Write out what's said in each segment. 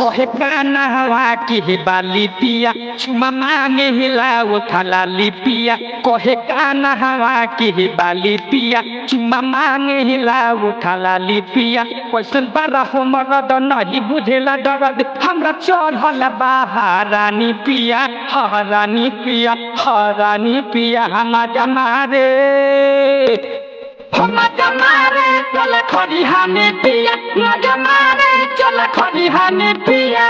कहे काना हवा की बाली पिया चुमा मांगे हिलाओ थाला लिपिया कहे काना हवा की बाली पिया चुमा मांगे हिलाओ थाला लिपिया कैसन बारा हो मरद नहीं बुझेला दर्द हमरा चढ़ल बहारानी पिया हरानी पिया हरानी पिया हमारा मारे मजा मारे चल खरिहानी पिया मजा मारे चल खरिहानी पिया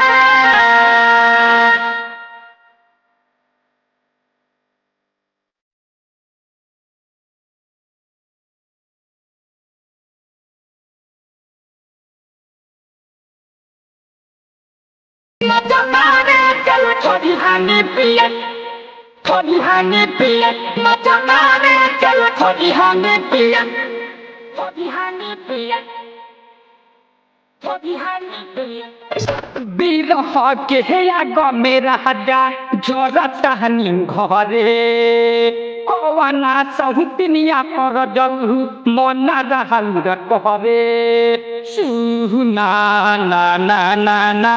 मजा मारे चल खरिहानी पिया खरिहानी पिया मजा मारे चल खरिहानी पिया खरिहानी पिया बिरह के आग मेरा हजा जरता हनी घरे कवना सहुतिनिया पर जहु मना रहल कहरे सुना ना ना ना ना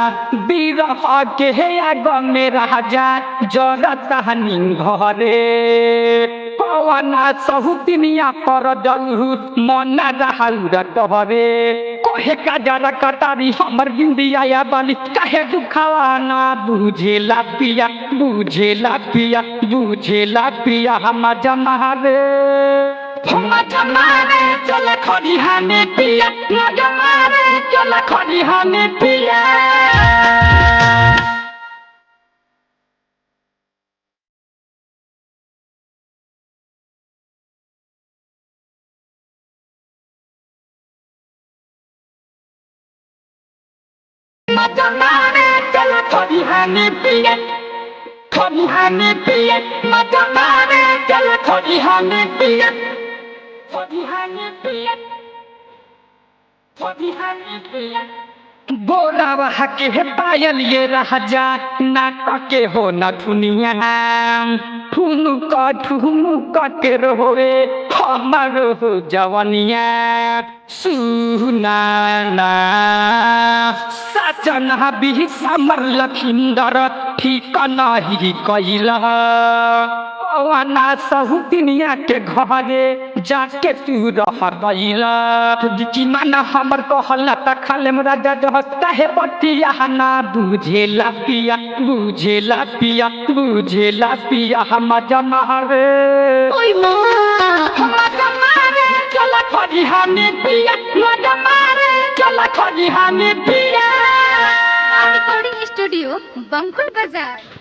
बिरह के आग मेरा हजा जरता हनी घरे कवना सहुतिनिया पर जहु मना रहल कहरे कहे का जरा कटारी हमर बिंदिया या बाली काहे दुखावा ना बुझेला पिया बुझेला पिया बुझेला पिया हम जमारे चल खरिहानी पिया जमारे चल खरिहानी पिया मजा मारे चल खरिहानी पिया खरिहानी पिया मजा मारे चल खरिहानी पिया खरिहानी पिया खरिहानी पिया बोला वह के पायल ये राजा ना के हो ना दुनिया ठुनुका के रोवे हमारो जवनिया सुना ना सजन भी समर लखिंदर ठीक नहीं कैला कवना सहुतिनिया के घरे जाके तू रह गईला कि माना हमर कहला त खाले राजा जहता है बतिया ना बुझेला पिया बुझेला पिया बुझेला पिया हम जमारे ओय मां जमारे चल खरिहानी पिया जमारे चल खरिहानी पिया रिकॉर्डिंग स्टूडियो बंकुल बाजार।